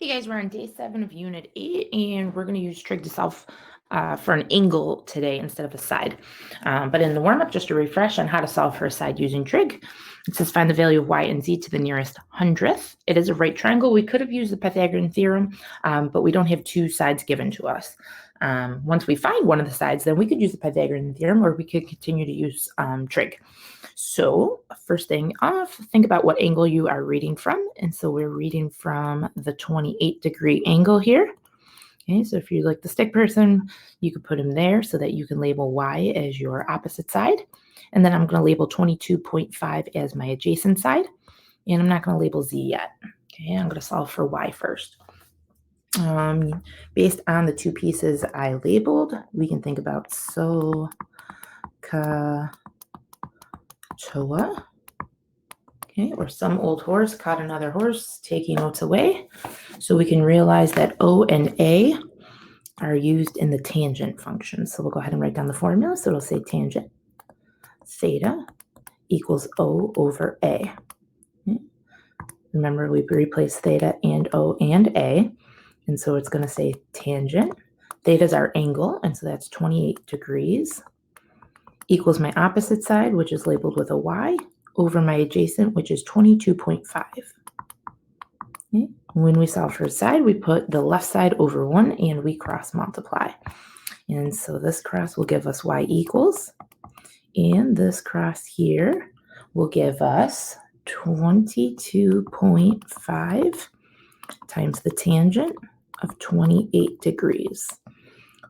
Hey guys, we're on day 7 of Unit 8, and we're going to use trig to solve for an angle today instead of a side. But in the warm-up, just a refresh on how to solve for a side using trig. It says find the value of y and z to the nearest hundredth. It is a right triangle. We could have used the Pythagorean theorem, but we don't have two sides given to us. Once we find one of the sides, then we could use the Pythagorean theorem, or we could continue to use trig. So first thing off, think about what angle you are reading from. And so we're reading from the 28-degree angle here. Okay, so if you're like the stick person, you could put him there so that you can label y as your opposite side. And then I'm going to label 22.5 as my adjacent side. And I'm not going to label z yet. Okay, I'm going to solve for y first. Based on the two pieces I labeled, we can think about SOHCAHTOA. Okay, or some old horse caught another horse, taking notes away. So we can realize that O and A are used in the tangent function. So we'll go ahead and write down the formula. So it'll say tangent theta equals O over A. Okay. Remember, we replace theta and O and A. And so it's going to say tangent. Theta is our angle, and so that's 28 degrees, equals my opposite side, which is labeled with a y, over my adjacent, which is 22.5. Okay. When we solve for a side, we put the left side over 1 and we cross multiply. And so this cross will give us y equals, and this cross here will give us 22.5 times the tangent of 28 degrees.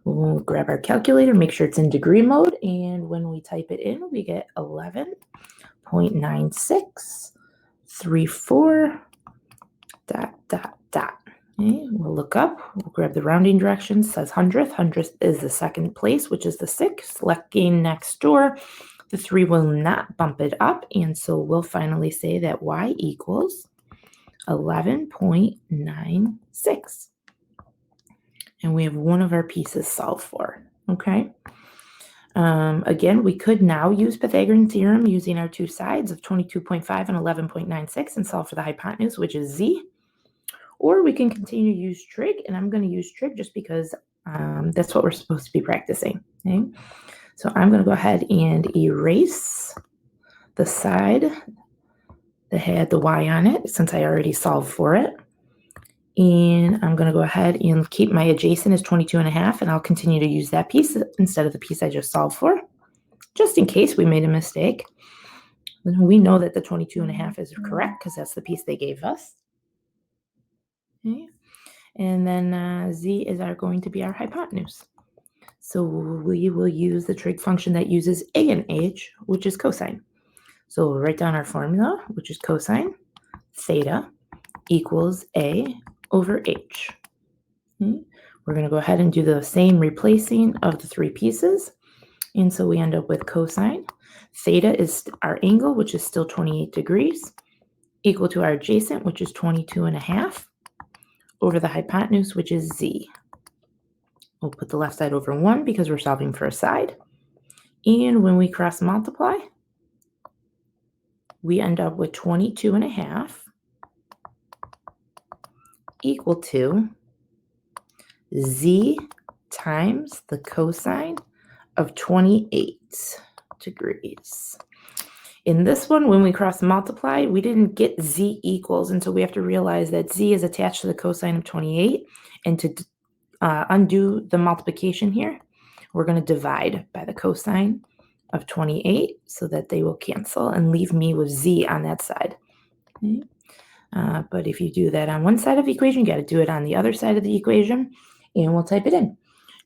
We'll grab our calculator, make sure it's in degree mode, and when we type it in, we get 11.9634 ... Okay, we'll look up, we'll grab the rounding directions, says hundredth. Hundredth is the second place, which is the 6. Select gain next door. The 3 will not bump it up, and so we'll finally say that y equals 11.96. And we have one of our pieces solved for, okay? Again, we could now use Pythagorean theorem using our two sides of 22.5 and 11.96 and solve for the hypotenuse, which is z. Or we can continue to use trig, and I'm going to use trig just because that's what we're supposed to be practicing. Okay? So I'm going to go ahead and erase the side that had the y on it since I already solved for it. And I'm going to go ahead and keep my adjacent as 22.5, and I'll continue to use that piece instead of the piece I just solved for, just in case we made a mistake. We know that the 22.5 is correct because that's the piece they gave us. Okay. And then z is going to be our hypotenuse. So we will use the trig function that uses a and h, which is cosine. So we'll write down our formula, which is cosine theta equals a over h. Okay. We're going to go ahead and do the same replacing of the 3 pieces. And so we end up with cosine. Theta is our angle, which is still 28 degrees, equal to our adjacent, which is 22.5, over the hypotenuse, which is z. We'll put the left side over 1 because we're solving for a side. And when we cross multiply, we end up with 22.5 equal to z times the cosine of 28 degrees. In this one, when we cross multiply, we didn't get z equals, and so we have to realize that z is attached to the cosine of 28, and to undo the multiplication here, we're going to divide by the cosine of 28 so that they will cancel and leave me with z on that side. Okay. But if you do that on one side of the equation, you got to do it on the other side of the equation, and we'll type it in.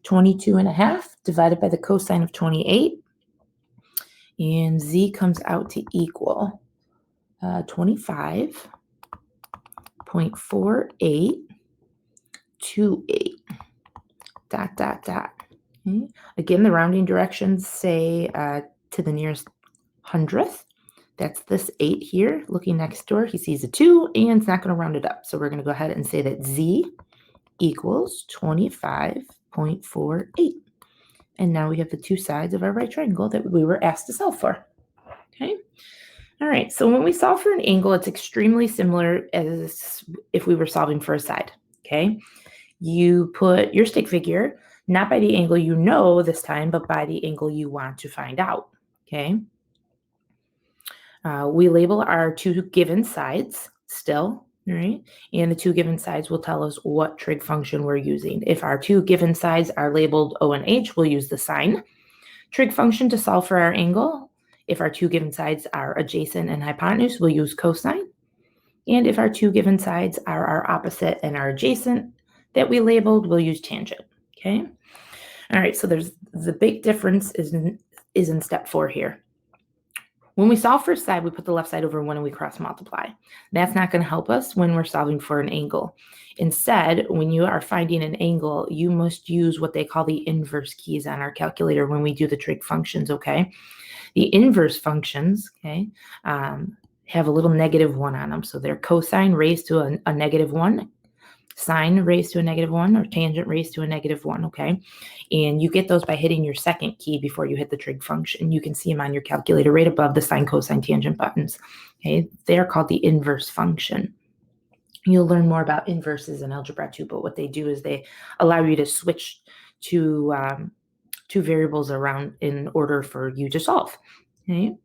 22.5 divided by the cosine of 28, and z comes out to equal 25.4828 ... Okay. Again, the rounding directions say to the nearest hundredth. That's this 8 here. Looking next door, he sees a 2, and it's not going to round it up. So we're going to go ahead and say that z equals 25.48. And now we have the two sides of our right triangle that we were asked to solve for. Okay. All right. So when we solve for an angle, it's extremely similar as if we were solving for a side. okay? You put your stick figure not by the angle you know this time, but by the angle you want to find out, okay? We label our two given sides still, right? And the two given sides will tell us what trig function we're using. If our two given sides are labeled O and H, we'll use the sine trig function to solve for our angle. If our two given sides are adjacent and hypotenuse, we'll use cosine. And if our two given sides are our opposite and our adjacent that we labeled, we'll use tangent, okay? All right, so there's the big difference is in step 4 here. When we solve for a side, we put the left side over 1 and we cross multiply. That's not going to help us when we're solving for an angle. Instead, when you are finding an angle, you must use what they call the inverse keys on our calculator when we do the trig functions, okay? The inverse functions, okay, have a little -1 on them. So they're cosine raised to a -1, sine raised to a -1, or tangent raised to a -1, okay? And you get those by hitting your second key before you hit the trig function. You can see them on your calculator right above the sine, cosine, tangent buttons, okay? They're called the inverse function. You'll learn more about inverses in algebra 2, but what they do is they allow you to switch to two variables around in order for you to solve, okay?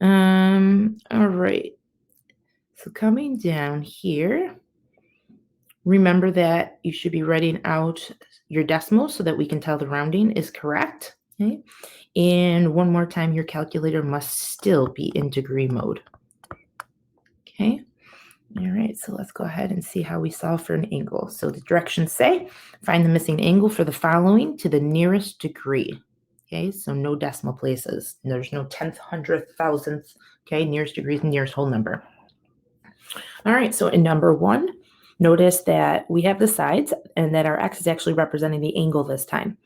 All right. So coming down here, remember that you should be writing out your decimals so that we can tell the rounding is correct, okay? And one more time, your calculator must still be in degree mode, okay? All right, so let's go ahead and see how we solve for an angle. So the directions say, find the missing angle for the following to the nearest degree, okay? So no decimal places. There's no 10th, 100th, 1000th, okay? Nearest degree is nearest whole number. All right, so in number 1, notice that we have the sides and that our x is actually representing the angle this time.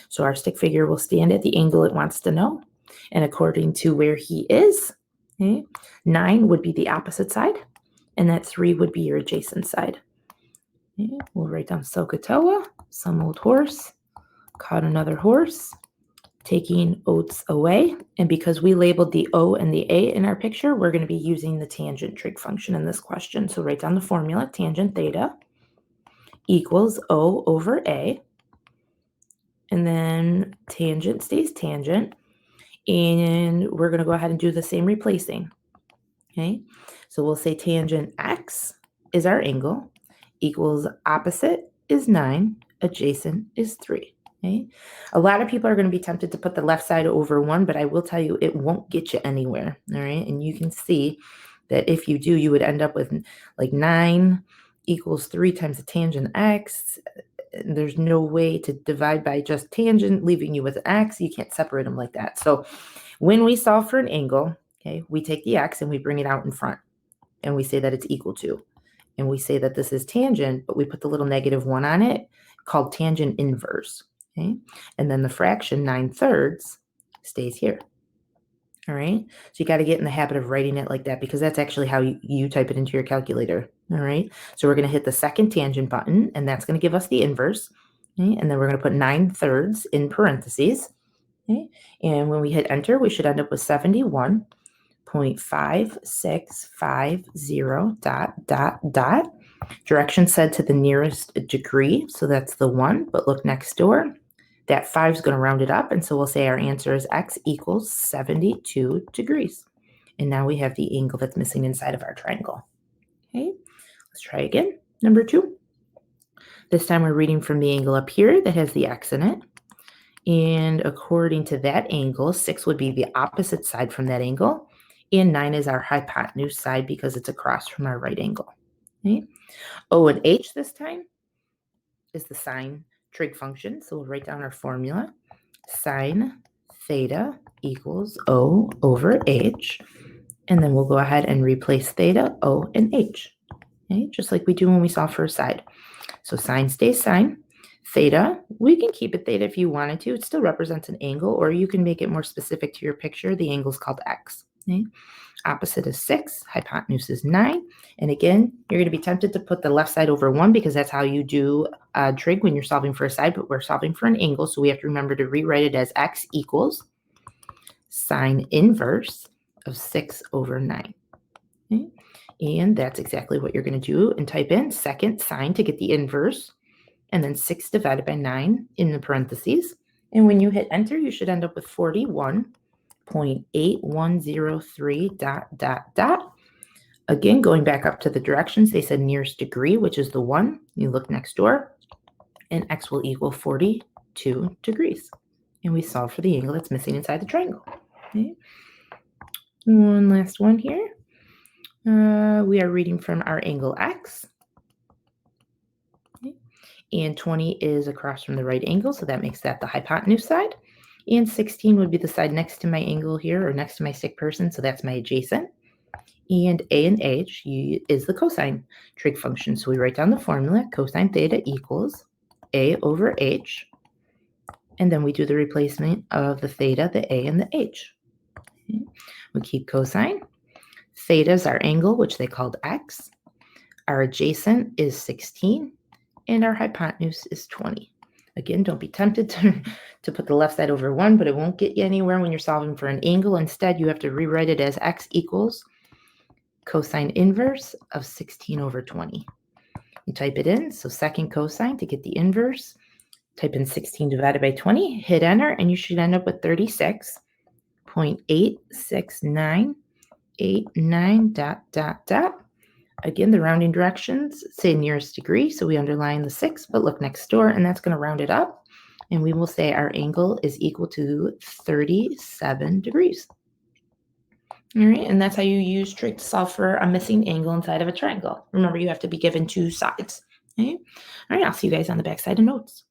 So our stick figure will stand at the angle it wants to know. And according to where he is, okay, 9 would be the opposite side, and that 3 would be your adjacent side. Okay, we'll write down SOHCAHTOA, some old horse, caught another horse, taking oats away. And because we labeled the O and the A in our picture, we're going to be using the tangent trig function in this question. So write down the formula, tangent theta equals O over A. And then tangent stays tangent. And we're going to go ahead and do the same replacing. Okay, so we'll say tangent X is our angle, equals opposite is 9, adjacent is 3. Okay, a lot of people are going to be tempted to put the left side over 1, but I will tell you it won't get you anywhere. All right, and you can see that if you do, you would end up with like 9 equals 3 times the tangent X. There's no way to divide by just tangent, leaving you with X. You can't separate them like that. So when we solve for an angle, okay, we take the X and we bring it out in front and we say that it's equal to, and we say that this is tangent, but we put the little -1 on it called tangent inverse, okay? And then the fraction 9/3 stays here, all right? So you got to get in the habit of writing it like that because that's actually how you type it into your calculator, all right? So we're going to hit the second tangent button and that's going to give us the inverse, okay? And then we're going to put 9/3 in parentheses, okay? And when we hit enter, we should end up with 71.5650 ... Direction said to the nearest degree, so that's the 1, but look next door. That 5 is going to round it up, and so we'll say our answer is x equals 72 degrees. And now we have the angle that's missing inside of our triangle. Okay, let's try again. Number 2. This time we're reading from the angle up here that has the x in it. And according to that angle, 6 would be the opposite side from that angle. And 9 is our hypotenuse side because it's across from our right angle. Okay. O and H this time is the sine trig function. So we'll write down our formula. Sine theta equals O over H. And then we'll go ahead and replace theta, O, and H. Okay, just like we do when we solve for a side. So sine stays sine. Theta, we can keep it theta if you wanted to. It still represents an angle, or you can make it more specific to your picture. The angle is called x. Okay? Opposite is 6, hypotenuse is 9. And again, you're going to be tempted to put the left side over 1 because that's how you do trig when you're solving for a side, but we're solving for an angle, so we have to remember to rewrite it as x equals sine inverse of 6 over 9. Okay? And that's exactly what you're going to do, and type in second sign to get the inverse, and then 6 divided by 9 in the parentheses. And when you hit enter, you should end up with 41.8103 ... Again, going back up to the directions, they said nearest degree, which is the 1. You look next door, and x will equal 42 degrees. And we solve for the angle that's missing inside the triangle. Okay. One last one here. We are reading from our angle x. Okay. And 20 is across from the right angle, so that makes that the hypotenuse side. And 16 would be the side next to my angle here, or next to my sick person, so that's my adjacent. And a and h is the cosine trig function. So we write down the formula, cosine theta equals a over h. And then we do the replacement of the theta, the a, and the h. Okay. We keep cosine. Theta is our angle, which they called x. Our adjacent is 16. And our hypotenuse is 20. Again, don't be tempted to put the left side over 1, but it won't get you anywhere when you're solving for an angle. Instead, you have to rewrite it as x equals cosine inverse of 16 over 20. You type it in, so second cosine to get the inverse, type in 16 divided by 20, hit enter, and you should end up with 36.86989 ... Again, the rounding directions say nearest degree, so we underline the 6, but look next door, and that's going to round it up, and we will say our angle is equal to 37 degrees. All right, and that's how you use trig to solve for a missing angle inside of a triangle. Remember, you have to be given two sides. Okay? All right, I'll see you guys on the back side of notes.